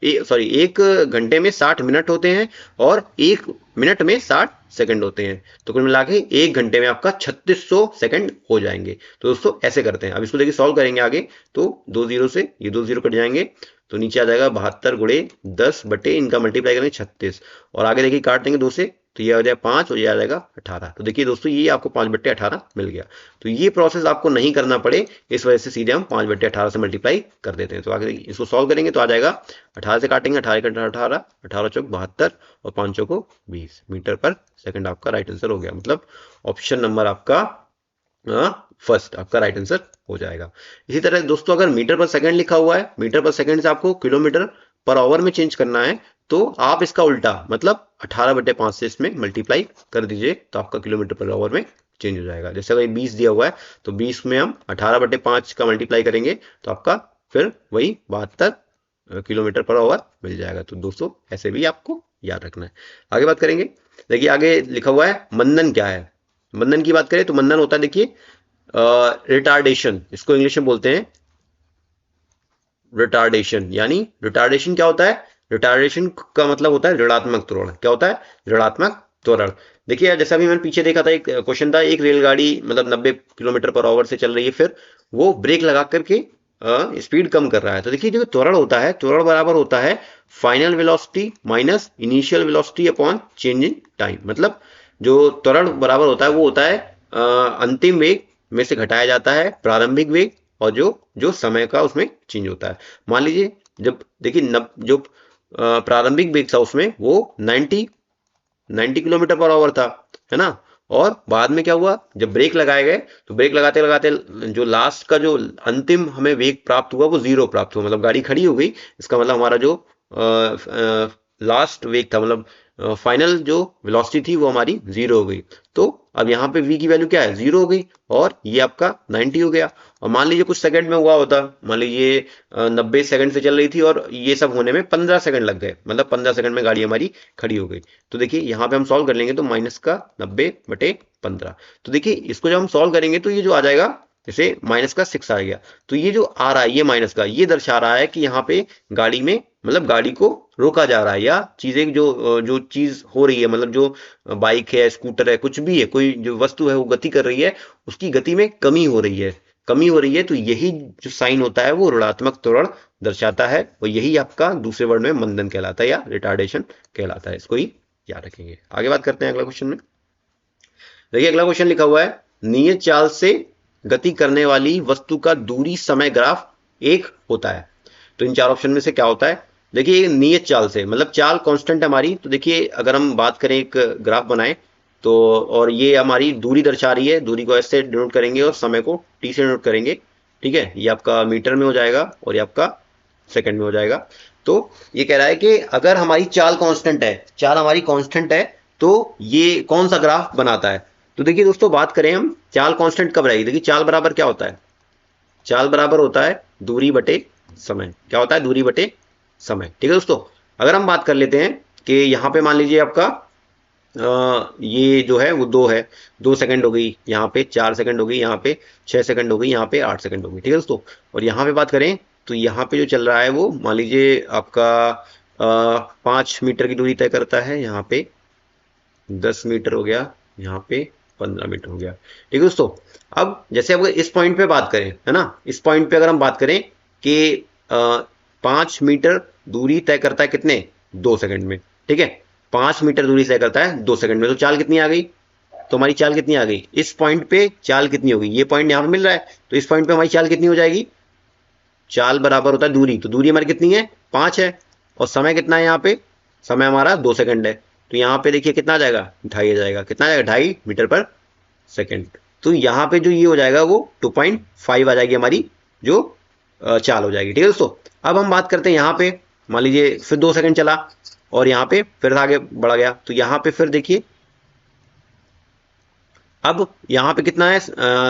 सॉरी 1 घंटे में 60 मिनट होते हैं, और 1 मिनट में 60 सेकंड होते हैं। तो कुल मिला के 1 घंटे में आपका 3600 सेकंड हो जाएंगे। तो दोस्तों ऐसे करते हैं। अब इसको देखिए सॉल्व करेंगे आगे, तो 2 जीरो से ये 2 जीरो कट जाएंगे, तो नीचे आ जाएगा 72 × 10 बटे इनका मल्टीप्लाई करेंगे 36, और आगे देखिए काट देंगे 2 से, तो ये आ जाएगा 5 और ये आ जाएगा 18। तो देखिए दोस्तों ये आपको 5/18 मिल गया। तो ये प्रोसेस आपको नहीं करना पड़े, इस वजह से सीधे हम 5/18 से मल्टीप्लाई कर देते हैं। तो आगे इसको सॉल्व करेंगे तो आ जाएगा 18 से काटेंगे, 18 18 चौक 72 और 5 चौको 20 मीटर पर सेकंड आपका राइट आंसर हो गया। मतलब ऑप्शन नंबर आपका फर्स्ट आपका राइट आंसर हो जाएगा। इसी तरह दोस्तों अगर मीटर पर सेकंड लिखा हुआ है, मीटर पर सेकंड से आपको किलोमीटर पर आवर में चेंज करना है, तो आप इसका उल्टा मतलब 18/5 से इसमें मल्टीप्लाई कर दीजिए, तो आपका किलोमीटर पर आवर में चेंज हो जाएगा। जैसे अगर 20 दिया हुआ है तो 20 में हम 18/5 का मल्टीप्लाई करेंगे, तो आपका फिर वही 72 किलोमीटर पर आवर मिल जाएगा। तो दोस्तों ऐसे भी आपको याद रखना है। आगे बात करेंगे, देखिए आगे लिखा हुआ है मंदन क्या है। मंदन की बात करें तो मंदन होता है, देखिए रिटार्डेशन, इसको इंग्लिश में बोलते हैं रिटार्डेशन। यानी रिटार्डेशन क्या होता है? रिटार्डेशन का मतलब होता है ऋणात्मक त्वरण। क्या होता है? ऋणात्मक त्वरण। देखिए जैसा भी मैंने पीछे देखा था, एक क्वेश्चन था, एक रेलगाड़ी मतलब 90 किलोमीटर पर आवर से चल रही है, फिर वो ब्रेक लगा करके स्पीड कम कर रहा है। तो देखिए जो त्वरण होता है, त्वरण बराबर होता है final velocity minus initial velocity upon change in time. मतलब जो त्वरण बराबर होता है वो होता है अंतिम वेग में से घटाया जाता है प्रारंभिक वेग, और जो जो समय का उसमें चेंज होता है। मान लीजिए जब देखिए जो प्रारंभिक वेग था उसमें वो 90 किलोमीटर पर आवर था, है ना। और बाद में क्या हुआ, जब ब्रेक लगाए गए तो ब्रेक लगाते लगाते जो लास्ट का जो अंतिम हमें वेग प्राप्त हुआ वो 0 प्राप्त हुआ, मतलब गाड़ी खड़ी हो गई। इसका मतलब हमारा जो लास्ट वेग था, मतलब फाइनल जो वेलोसिटी थी वो हमारी 0 हो गई। तो अब यहाँ पे v की वैल्यू क्या है? 0 हो गई, और ये आपका 90 हो गया। और मान लीजिए कुछ सेकंड में हुआ होता, मान लीजिए 90 सेकंड से चल रही थी और ये सब होने में 15 सेकंड लग गए, मतलब 15 सेकंड में गाड़ी हमारी खड़ी हो गई। तो देखिए यहाँ पे हम सॉल्व कर लेंगे तो -90/15। तो देखिए इसको जब हम सॉल्व करेंगे तो ये जो आ जाएगा, जैसे -6 आ गया, तो ये जो आ रहा है ये माइनस का, ये दर्शा रहा है कि यहाँ पे गाड़ी में मतलब गाड़ी को रोका जा रहा है, या चीजें जो जो चीज हो रही है, मतलब जो बाइक है, स्कूटर है, कुछ भी है, कोई जो वस्तु है वो गति कर रही है, उसकी गति में कमी हो रही है, कमी हो रही है। तो यही जो साइन होता है वो ऋणात्मक त्वरण दर्शाता है, और यही आपका दूसरे वर्ड में मंदन कहलाता है या रिटार्डेशन कहलाता है। इसको ही याद रखेंगे। आगे बात करते हैं अगला क्वेश्चन में। देखिए अगला क्वेश्चन लिखा हुआ है, नियत चाल से गति करने वाली वस्तु का दूरी समय ग्राफ एक होता है। तो इन चार ऑप्शन में से क्या होता है? देखिए नियत चाल से मतलब चाल कांस्टेंट है हमारी। तो देखिए अगर हम बात करें, एक ग्राफ बनाए तो, और ये हमारी दूरी दर्शा रही है, दूरी को एस से डिनोट करेंगे और समय को टी से डिनोट करेंगे। ठीक है, ये आपका मीटर में हो जाएगा और ये आपका सेकंड में हो जाएगा। तो ये कह रहा है कि अगर हमारी चाल कांस्टेंट है, चाल हमारी कांस्टेंट है, तो ये कौन सा ग्राफ बनाता है? तो देखिए दोस्तों बात करें हम, चाल कांस्टेंट कब रहेगी? देखिए चाल बराबर क्या होता है? चाल बराबर होता है दूरी बटे समय। क्या होता है? दूरी बटे समय। ठीक है दोस्तों, अगर हम बात कर लेते हैं कि यहाँ पे मान लीजिए आपका ये जो है वो 2 है, 2 सेकंड हो गई, यहाँ पे 4 सेकंड हो गई, यहाँ पे 6 सेकंड हो गई, यहाँ पे 8 सेकंड हो गई। ठीक है दोस्तों, और यहाँ पे बात करें तो यहाँ पे जो चल रहा है वो मान लीजिए आपका 5 मीटर की दूरी तय करता है, यहाँ पे 10 मीटर हो गया, यहाँ पे 15 मीटर हो गया। ठीक है दोस्तों, अब जैसे अगर इस पॉइंट पे बात करें, है ना, इस पॉइंट पे अगर हम बात करें कि 5 मीटर दूरी तय करता है कितने? 2 सेकंड में। ठीक है, 5 मीटर दूरी तय करता है 2 सेकंड में, तो चाल कितनी आ गई? तो हमारी चाल कितनी आ गई? इस पॉइंट पे चाल कितनी होगी? ये पॉइंट यहाँ पे मिल रहा है, तो इस पॉइंट पे हमारी चाल कितनी हो जाएगी? चाल बराबर होता है दूरी, तो दूरी हमारी कितनी है? 5 है, और समय कितना है यहाँ पे? समय हमारा 2 सेकंड है। तो यहाँ पे देखिए कितना आ जाएगा? 2.5 आ जाएगा। कितना आ जाएगा? 2.5 मीटर पर सेकंड। तो यहाँ पे जो ये हो जाएगा वो 2.5 आ जाएगी हमारी जो चाल हो जाएगी। ठीक है दोस्तों, अब हम बात करते हैं यहाँ पे, मान लीजिए फिर 2 सेकंड चला और यहाँ पे फिर आगे बढ़ गया, तो यहाँ पे फिर देखिए अब यहाँ पे कितना है,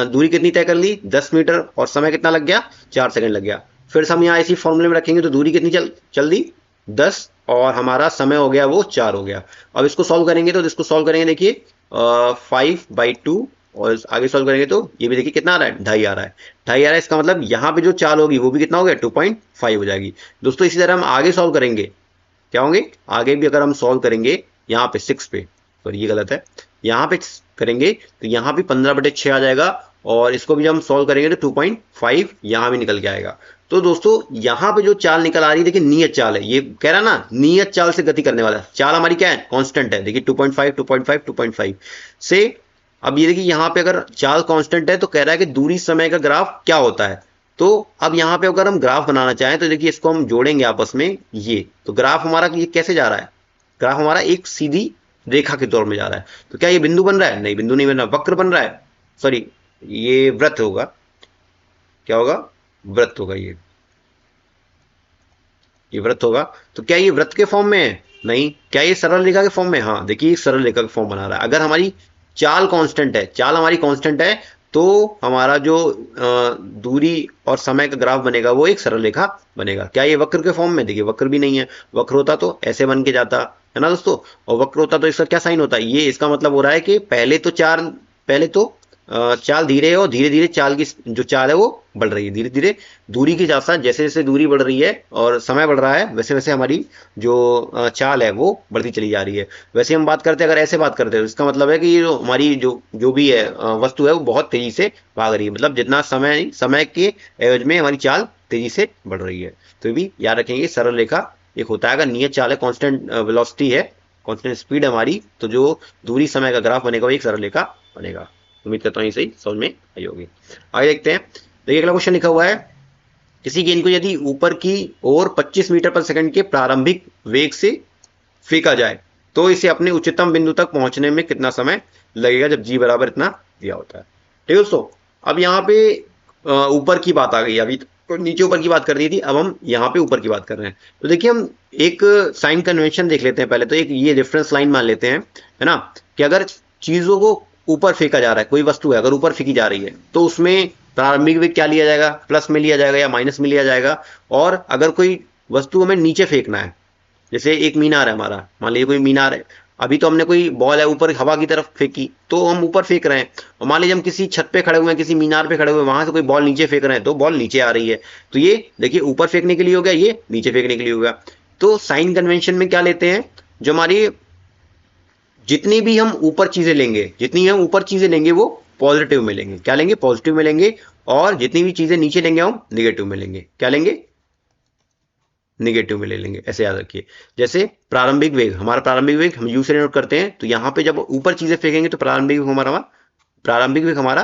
दूरी कितनी तय कर ली? 10 मीटर, और समय कितना लग गया? 4 सेकंड लग गया। फिर से हम यहाँ इसी फॉर्मूले में रखेंगे तो दूरी कितनी चल दी? 10 और हमारा समय हो गया वो 4 हो गया। अब इसको सॉल्व करेंगे तो इसको सॉल्व करेंगे, देखिए 5/2, और आगे सॉल्व करेंगे तो ये भी देखिए कितना आ रहा है, 2.5 आ रहा है। 2.5 आ रहा है, इसका मतलब यहाँ पे जो चाल होगी वो भी कितना हो गया, 2.5 हो जाएगी। दोस्तों इसी तरह हम आगे सॉल्व करेंगे, क्या होंगे आगे भी अगर हम सॉल्व करेंगे यहाँ पे 6 पे, सॉरी ये गलत है, यहाँ पे करेंगे तो यहाँ भी 15/6 आ जाएगा, और इसको भी जब हम सॉल्व करेंगे तो 2.5 यहाँ भी निकल के आएगा। तो दोस्तों यहाँ पे जो चाल निकल आ रही है, देखिए नियत चाल है, ये कह रहा ना नियत चाल से गति करने वाला, चाल हमारी क्या है, कांस्टेंट है, देखिए 2.5 2.5 2.5 से। अब ये देखिए यहाँ पे अगर चाल कांस्टेंट है तो कह रहा है कि दूरी समय का ग्राफ क्या होता है। तो अब यहाँ पे अगर हम ग्राफ बनाना चाहें तो देखिए इसको हम जोड़ेंगे आपस में, ये तो ग्राफ हमारा ये कैसे जा रहा है, ग्राफ हमारा एक सीधी रेखा के तौर में जा रहा है। तो क्या ये बिंदु बन रहा है, नहीं बिंदु नहीं बन रहा, वक्र बन रहा है, सॉरी ये वृत्त होगा, क्या होगा, वृत्त होगा, ये वृत्त होगा। तो क्या ये वृत्त के फॉर्म में है, नहीं। क्या ये सरल रेखा के फॉर्म में, हाँ देखिए सरल रेखा के फॉर्म बना रहा है। अगर हमारी चाल कांस्टेंट है, चाल हमारी कांस्टेंट है, तो हमारा जो दूरी और समय का ग्राफ बनेगा वो एक सरल रेखा बनेगा। क्या ये वक्र के फॉर्म में, देखिए वक्र भी नहीं है, वक्र होता तो ऐसे बन के जाता है ना दोस्तों, और वक्र होता तो इसका क्या साइन होता है, ये इसका मतलब हो रहा है कि पहले तो चाल धीरे है, और धीरे धीरे चाल की जो चाल है वो बढ़ रही है, धीरे धीरे दूरी के साथ साथ जैसे जैसे दूरी बढ़ रही है और समय बढ़ रहा है, वैसे वैसे हमारी जो चाल है वो बढ़ती चली जा रही है। वैसे हम बात करते हैं, अगर ऐसे बात करते हैं तो इसका मतलब है कि ये जो हमारी जो जो भी है वस्तु है वो बहुत तेजी से भाग रही है, मतलब जितना समय के एवज में हमारी चाल तेजी से बढ़ रही है। तो ये भी याद रखेंगे, सरल रेखा एक होता है, अगर नियत चाल है, कांस्टेंट वेलोसिटी है, कांस्टेंट स्पीड है हमारी, तो जो दूरी समय का ग्राफ बनेगा वो एक सरल रेखा बनेगा। उम्मीद करता हूँ ये सही समझ में आई होगी। आगे देखते हैं, देखिए अगला क्वेश्चन लिखा हुआ है, किसी गेंद को यदि ऊपर की ओर 25 मीटर पर सेकंड के प्रारंभिक वेग से फेंका जाए तो इसे अपने उच्चतम बिंदु तक पहुंचने में कितना समय लगेगा, जब जी बराबर इतना दिया होता है। ठीक है दोस्तों, अब यहाँ पे ऊपर की बात आ गई, अभी तो नीचे ऊपर की बात कर दी थी, अब हम यहाँ पे ऊपर की बात कर रहे हैं। तो देखिए हम एक साइन कन्वेंशन देख लेते हैं पहले, तो एक ये रेफरेंस लाइन मान लेते हैं, है ना, कि अगर चीजों को ऊपर फेंका जा रहा है, कोई वस्तु है अगर ऊपर फेंकी जा रही है तो उसमें प्रारंभिक वेग क्या लिया जाएगा, प्लस में लिया जाएगा या माइनस में लिया जाएगा। और अगर कोई वस्तु हमें नीचे फेंकना है, जैसे एक मीनार है हमारा, मान लीजिए कोई मीनार है, अभी तो हमने कोई बॉल है ऊपर हवा की तरफ फेंकी तो हम ऊपर फेंक रहे हैं, और मान लीजिए हम किसी छत पे खड़े हुए हैं, किसी मीनार पे खड़े हुए हैं, वहां से कोई बॉल नीचे फेंक रहे हैं तो बॉल नीचे आ रही है। तो ये देखिए ऊपर फेंकने के लिए हो गया, ये नीचे फेंकने के लिए हो गया। तो साइन कन्वेंशन में क्या लेते हैं, जो हमारी जितनी भी हम ऊपर चीजें लेंगे, जितनी हम ऊपर चीजें लेंगे वो पॉजिटिव में लेंगे, क्या लेंगे, पॉजिटिव में लेंगे, और जितनी भी चीजें नीचे लेंगे हम निगेटिव में लेंगे, क्या लेंगे, निगेटिव में ले लेंगे, ऐसे याद रखिए। जैसे प्रारंभिक वेग, हमारा प्रारंभिक वेग हम यू से नोट करते हैं, तो यहाँ पे जब ऊपर चीजें फेंकेंगे तो प्रारंभिक वेग हमारा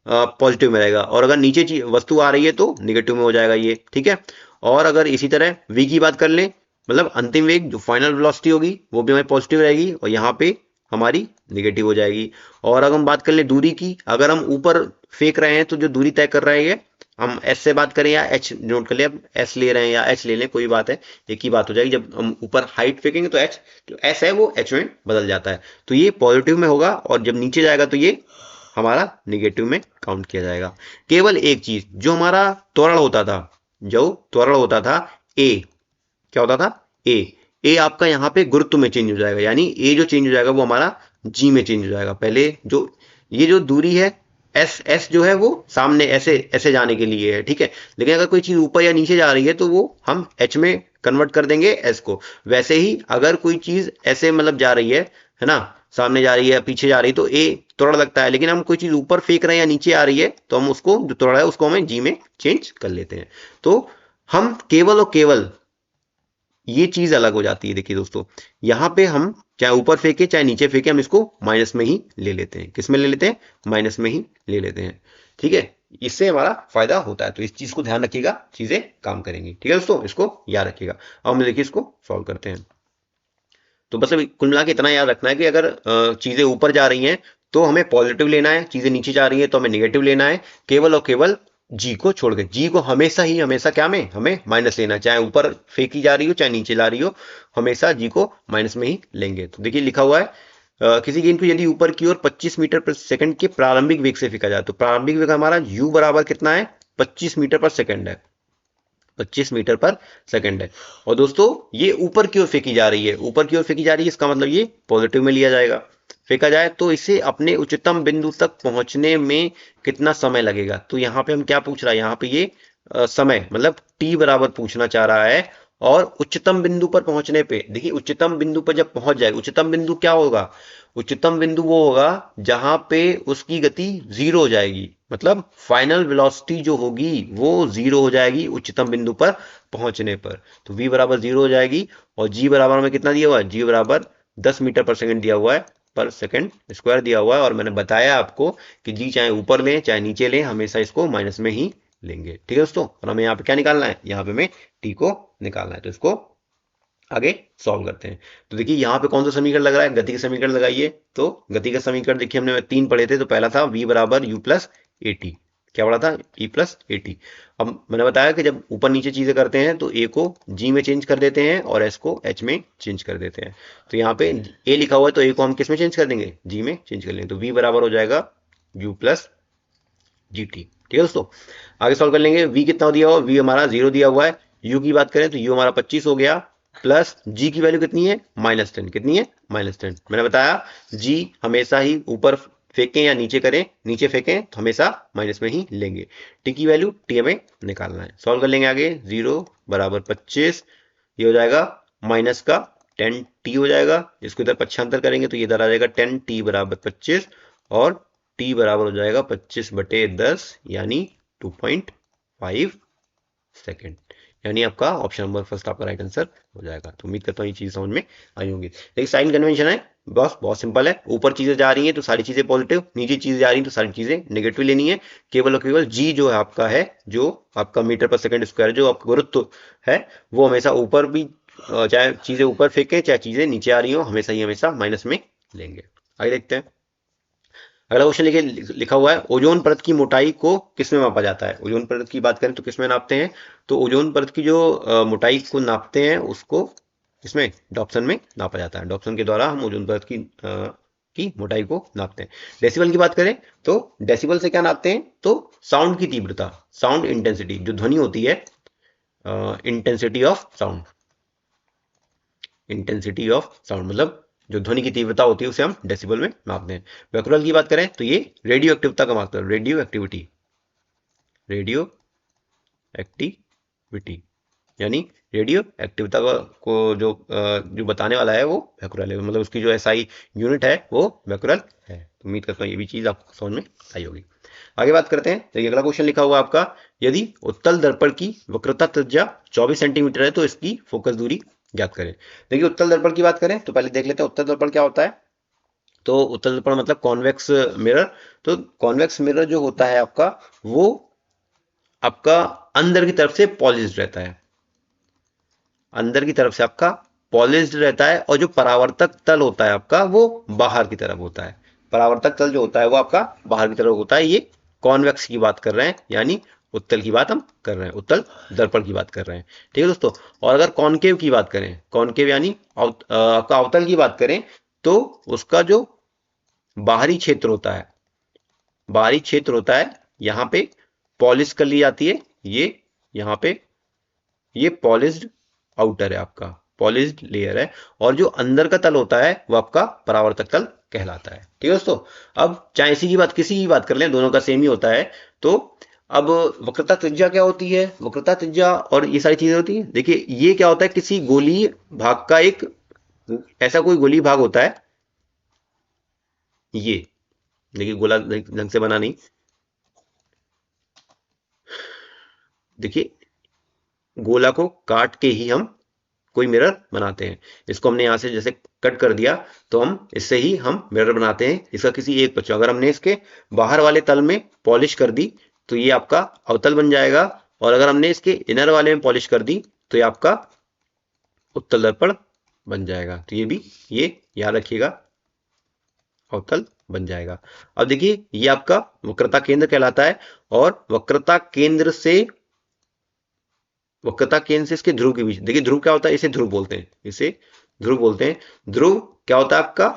पॉजिटिव में रहेगा, और अगर नीचे वस्तु आ रही है तो निगेटिव में हो जाएगा ये, ठीक है। और अगर इसी तरह वी की बात कर ले, मतलब अंतिम वेग जो फाइनल वेलोसिटी होगी वो भी हमारी पॉजिटिव रहेगी, और यहाँ पे हमारी निगेटिव हो जाएगी। और अगर हम बात कर ले दूरी की, अगर हम ऊपर फेंक रहे हैं तो जो दूरी तय कर रहे हैं, हम एस से बात करें या एच नोट कर ले, अब एस ले रहे हैं या एच ले लें, कोई बात है, एक ही बात हो जाएगी। जब हम ऊपर हाइट फेंकेंगे तो एच जो एस है वो एच में बदल जाता है, तो ये पॉजिटिव में होगा, और जब नीचे जाएगा तो ये हमारा निगेटिव में काउंट किया जाएगा। केवल एक चीज, जो हमारा त्वरण होता था, ए, क्या होता था, ए आपका यहाँ पे गुरुत्व में चेंज हो जाएगा, यानी ए जो चेंज हो जाएगा वो हमारा जी में चेंज हो जाएगा। पहले जो ये जो दूरी है एस जो है वो सामने ऐसे ऐसे जाने के लिए है, ठीक है, लेकिन अगर कोई चीज ऊपर या नीचे जा रही है तो वो हम एच में कन्वर्ट कर देंगे एस को। वैसे ही अगर कोई चीज ऐसे मतलब जा रही है ना, सामने जा रही है पीछे जा रही है तो ए त्वरण लगता है, लेकिन हम कोई चीज ऊपर फेंक रहे हैं या नीचे आ रही है तो हम उसको जो त्वरण है उसको हमें जी में चेंज कर लेते हैं। तो हम केवल और केवल ये चीज अलग हो जाती है। देखिए दोस्तों, यहाँ पे हम चाहे ऊपर फेंके चाहे नीचे फेंके, हम इसको माइनस में ही ले लेते हैं, किस में ले लेते हैं, माइनस में ही ले लेते हैं, ठीक है। इससे हमारा फायदा होता है, तो इस चीज को ध्यान रखिएगा, चीजें काम करेंगी, ठीक है दोस्तों, इसको याद रखिएगा। अब हम देखिए इसको सॉल्व करते हैं। तो बस अभी कुल मिला के इतना याद रखना है कि अगर चीजें ऊपर जा रही हैं तो हमें पॉजिटिव लेना है, चीजें नीचे जा रही है तो हमें निगेटिव लेना है, केवल और केवल जी को छोड़ के, जी को हमेशा क्या में हमें माइनस लेना है, चाहे ऊपर फेंकी जा रही हो चाहे नीचे ला रही हो, हमेशा जी को माइनस में ही लेंगे। तो देखिए लिखा हुआ है, किसी गेंद को यदि ऊपर की ओर 25 मीटर पर सेकंड के प्रारंभिक वेग से फेंका जाए तो प्रारंभिक वेग हमारा u बराबर कितना है, 25 मीटर पर सेकंड है। 25 मीटर पर सेकंड है। और दोस्तों ये ऊपर की ओर फेंकी जा रही है, ऊपर की ओर फेंकी जा रही है, इसका मतलब ये पॉजिटिव में लिया जाएगा। फेंका जाए तो इसे अपने उच्चतम बिंदु तक पहुंचने में कितना समय लगेगा। तो यहाँ पे हम क्या पूछ रहा है, यहाँ पे ये समय मतलब टी बराबर पूछना चाह रहा है। और उच्चतम बिंदु पर पहुंचने पे देखिए, उच्चतम बिंदु पर जब पहुंच जाए, उच्चतम बिंदु क्या होगा, उच्चतम बिंदु वो होगा जहां पे उसकी गति जीरो हो जाएगी, मतलब फाइनल वेलोसिटी जो होगी वो जीरो हो जाएगी उच्चतम बिंदु पर पहुंचने पर। तो v बराबर जीरो हो जाएगी। और g बराबर में कितना दिया हुआ है, g बराबर 10 मीटर पर सेकंड दिया हुआ है, पर सेकंड स्क्वायर दिया हुआ है। और मैंने बताया आपको कि g चाहे ऊपर लें चाहे नीचे लें, हमेशा इसको माइनस में ही लेंगे। ठीक है दोस्तों, और हमें यहाँ पे क्या निकालना है, यहाँ पे हमें t को निकालना है। तो इसको आगे सॉल्व करते हैं। तो देखिए यहाँ पे कौन सा समीकरण लग रहा है, गति का समीकरण लगाइए। तो गति का समीकरण देखिए हमने तीन पढ़े थे। तो पहला था v बराबर u प्लस ए टी, क्या पढ़ा था, e प्लस ए टी। अब मैंने बताया कि जब ऊपर नीचे चीजें करते हैं तो a को g में चेंज कर देते हैं और s को h में चेंज कर देते हैं। तो यहाँ पे a लिखा हुआ है तो a को हम किस में चेंज कर देंगे, g में चेंज कर लेंगे। तो v बराबर हो जाएगा u प्लस जी टी। ठीक है दोस्तों, आगे सॉल्व कर लेंगे। v कितना दिया हुआ, v हमारा 0 दिया हुआ है। u की बात करें तो u हमारा 25 हो गया, प्लस g की वैल्यू कितनी है, -10। कितनी है, -10। मैंने बताया g हमेशा ही ऊपर फेंकें या नीचे करें, नीचे फेंकें तो हमेशा माइनस में ही लेंगे। t की वैल्यू t हमें निकालना है। सॉल्व कर लेंगे आगे। 0 बराबर 25, ये हो जाएगा माइनस का 10t हो जाएगा। इसको इधर पक्षांतर करेंगे तो ये इधर आ जाएगा 10t बराबर 25, और t बराबर हो जाएगा 25/10 यानी 2.5 सेकेंड। यानी आपका ऑप्शन नंबर फर्स्ट आपका राइट आंसर हो जाएगा। तो उम्मीद करता हूँ ये चीज समझ में आई होंगी। देखिए साइन कन्वेंशन है, बस बहुत सिंपल है। ऊपर चीजें जा रही हैं तो सारी चीजें पॉजिटिव, नीचे चीजें जा रही हैं तो सारी चीजें नेगेटिव लेनी है। केवल और केवल जी जो है आपका है, जो आपका मीटर पर सेकंड स्क्वायर जो आपका गुरुत्व है, वो हमेशा ऊपर भी चाहे चीजें ऊपर फेंके चाहे चीजें नीचे आ रही हो, हमेशा ही हमेशा माइनस में लेंगे। आगे देखते हैं। अगला क्वेश्चन लिखा हुआ है, ओजोन परत की मोटाई को किसमें मापा जाता है। ओजोन परत की बात करें तो किसमें नापते हैं, तो ओजोन परत की जो मोटाई को नापते हैं उसको इसमें डॉप्सन में नापा जाता है। डॉप्सन के द्वारा हम ओजोन परत की मोटाई को नापते हैं। डेसिबल की बात करें तो डेसिबल से क्या नापते हैं, तो साउंड की तीव्रता, साउंड इंटेंसिटी, जो ध्वनि होती है, intensity of sound, intensity of sound मतलब जो ध्वनि की तीव्रता होती है उसे हम डेसिबल में मापते हैं। बैक्यूरल की बात करें तो ये रेडियो एक्टिविटी का मापते हैं, रेडियो एक्टिविटी, रेडियो एक्टिविटी यानी रेडियो एक्टिविटी को जो बताने वाला है वो बैक्यूरल है, मतलब उसकी जो एसआई यूनिट है वो बैक्यूरल है। तो उम्मीद करता हूँ ये भी चीज आपको समझ में आई होगी। आगे बात करते हैं। तो अगला क्वेश्चन लिखा हुआ है आपका, यदि उत्तल दर्पण की वक्रता त्रिज्या 24 सेंटीमीटर है तो इसकी फोकस दूरी ज्ञात करें। देखिए उत्तल दर्पण की बात करें तो पहले देख लेते हैं उत्तल दर्पण क्या होता है। तो उत्तल दर्पण मतलब कॉन्वेक्स मिरर। तो कॉन्वेक्स मिरर जो होता है आपका, वो आपका अंदर की तरफ से पॉलिश्ड रहता है, अंदर की तरफ से आपका पॉलिश्ड रहता है। और जो परावर्तक तल होता है आपका वो बाहर की तरफ होता है। परावर्तक तल जो होता है वो आपका बाहर की तरफ होता है। ये कॉन्वेक्स की बात कर रहे हैं, यानी उत्तल की बात हम कर रहे हैं, उत्तल दर्पण की बात कर रहे हैं। ठीक है दोस्तों। और अगर कॉनकेव की बात करें, कॉनकेव यानी आपका अवतल की बात करें, तो उसका जो बाहरी क्षेत्र होता है, बाहरी क्षेत्र होता है, यहाँ पे पॉलिश कर ली जाती है। ये यहाँ पे ये पॉलिश्ड आउटर है, आपका पॉलिश्ड लेयर है। और जो अंदर का तल होता है वो आपका परावर्तक तल कहलाता है। ठीक है दोस्तों। अब चाहे इसी की बात किसी की बात कर लें, दोनों का सेम ही होता है। तो अब वक्रता त्रिज्या क्या होती है, वक्रता त्रिज्या और ये सारी चीजें होती है। देखिए ये क्या होता है, किसी गोलीय भाग का एक ऐसा कोई गोलीय भाग होता है। ये देखिए गोला ढंग से बना नहीं, देखिए गोला को काट के ही हम कोई मिरर बनाते हैं। इसको हमने यहां से जैसे कट कर दिया तो हम इससे ही हम मिरर बनाते हैं। इसका किसी एक पक्ष, अगर हमने इसके बाहर वाले तल में पॉलिश कर दी तो ये आपका अवतल बन जाएगा, और अगर हमने इसके इनर वाले में पॉलिश कर दी तो ये आपका उत्तल दर्पण बन जाएगा। तो ये भी ये याद रखिएगा, अवतल बन जाएगा। अब देखिए ये आपका वक्रता केंद्र कहलाता है, और वक्रता केंद्र से इसके ध्रुव के बीच, देखिए ध्रुव क्या होता है, इसे ध्रुव बोलते हैं, इसे ध्रुव बोलते हैं। ध्रुव क्या होता है आपका,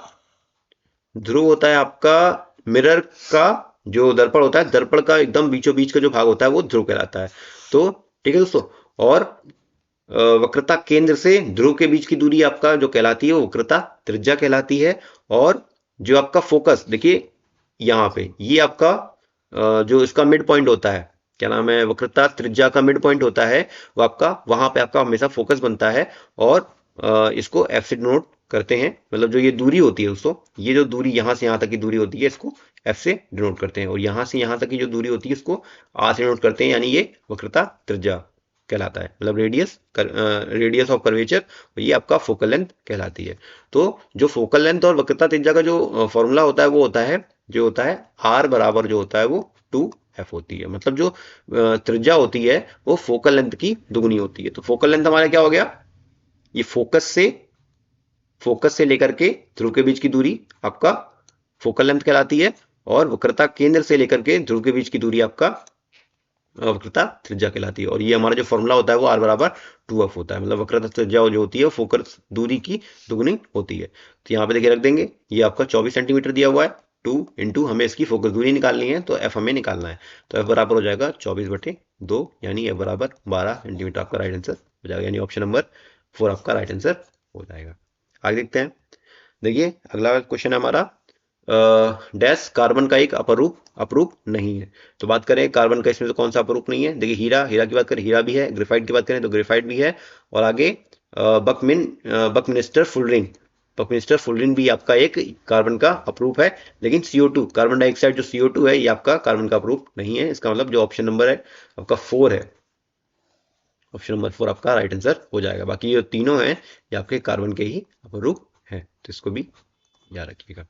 ध्रुव होता है आपका मिरर का जो दर्पण होता है, दर्पण का एकदम बीचों बीच का जो भाग होता है वो ध्रुव कहलाता है। तो ठीक है दोस्तों। और वक्रता केंद्र से ध्रुव के बीच की दूरी आपका जो कहलाती है वो वक्रता त्रिज्या कहलाती है। और जो आपका फोकस देखिए यहाँ पे ये आपका जो इसका मिड पॉइंट होता है, क्या नाम है, वक्रता त्रिज्या का मिड पॉइंट होता है वो आपका, वहां पे आपका हमेशा फोकस बनता है। और इसको एफ से डिनोट करते हैं, मतलब जो ये दूरी होती है दोस्तों, ये जो दूरी यहाँ से यहाँ तक की दूरी होती है इसको एफ से डिनोट करते हैं, और यहाँ से यहाँ तक की जो दूरी होती है इसको आर से डिनोट करते हैं, यानी ये वक्रता त्रिज्या कहलाता है, मतलब रेडियस ऑफ कर्वेचर, ये आपका फोकल लेंथ कहलाती है। तो जो फोकल लेंथ और वक्रता त्रिज्या का जो फॉर्मूला होता है वो होता है, जो होता है आर बराबर जो होता है वो 2f होती है, मतलब जो त्रिज्या होती है वो फोकल लेंथ की दुगनी होती है। तो फोकल लेंथ हमारा क्या हो गया, ये फोकस से लेकर के ध्रुव के बीच की दूरी आपका फोकल लेंथ कहलाती है, और वक्रता केंद्र से लेकर के ध्रुव के बीच की दूरी आपका वक्रता त्रिज्या कहलाती है। और ये हमारा जो फॉर्मूला होता है वो r बराबर 2f होता है, मतलब वक्रता त्रिज्या जो होती है वो फोकस दूरी की दुगनी होती है। तो यहाँ पे देखिए रख देंगे, ये आपका 24 सेंटीमीटर दिया हुआ है, 2 इंटू हमें इसकी फोकस दूरी निकालनी है तो f हमें निकालना है, तो f बराबर हो जाएगा 24/2, यानी f बराबर 12 सेंटीमीटर आपका राइट आंसर हो जाएगा, यानी ऑप्शन नंबर 4 आपका राइट आंसर हो जाएगा। आगे देखते हैं, देखिए अगला क्वेश्चन है हमारा, डैश कार्बन का एक अपरूप नहीं है। तो बात करें कार्बन का इसमें तो कौन सा अपरूप नहीं है, देखिए हीरा की बात करें हीरा भी है, ग्रेफाइट की बात करें तो ग्रेफाइट भी है, और आगे बकमिस्टर फुलरिन भी आपका एक कार्बन का अपरूप है। लेकिन CO2 कार्बन डाइऑक्साइड जो CO2 है ये आपका कार्बन का अपरूप नहीं है। इसका मतलब जो ऑप्शन नंबर है आपका 4 है, ऑप्शन नंबर 4 आपका राइट आंसर हो जाएगा। बाकी ये तीनों हैं ये आपके कार्बन के ही अपरूप हैं, तो इसको भी याद रखिएगा।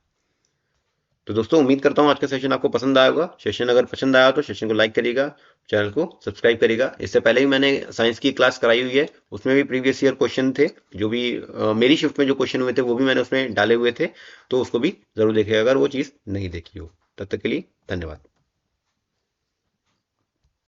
तो दोस्तों उम्मीद करता हूँ आज का सेशन आपको पसंद आया होगा। सेशन अगर पसंद आया तो सेशन को लाइक करिएगा, चैनल को सब्सक्राइब करिएगा। इससे पहले भी मैंने साइंस की क्लास कराई हुई है, उसमें भी प्रीवियस ईयर क्वेश्चन थे, जो भी मेरी शिफ्ट में जो क्वेश्चन हुए थे वो भी मैंने उसमें डाले हुए थे, तो उसको भी जरूर देखिएगा अगर वो चीज़ नहीं देखी हो। तब तक के लिए धन्यवाद।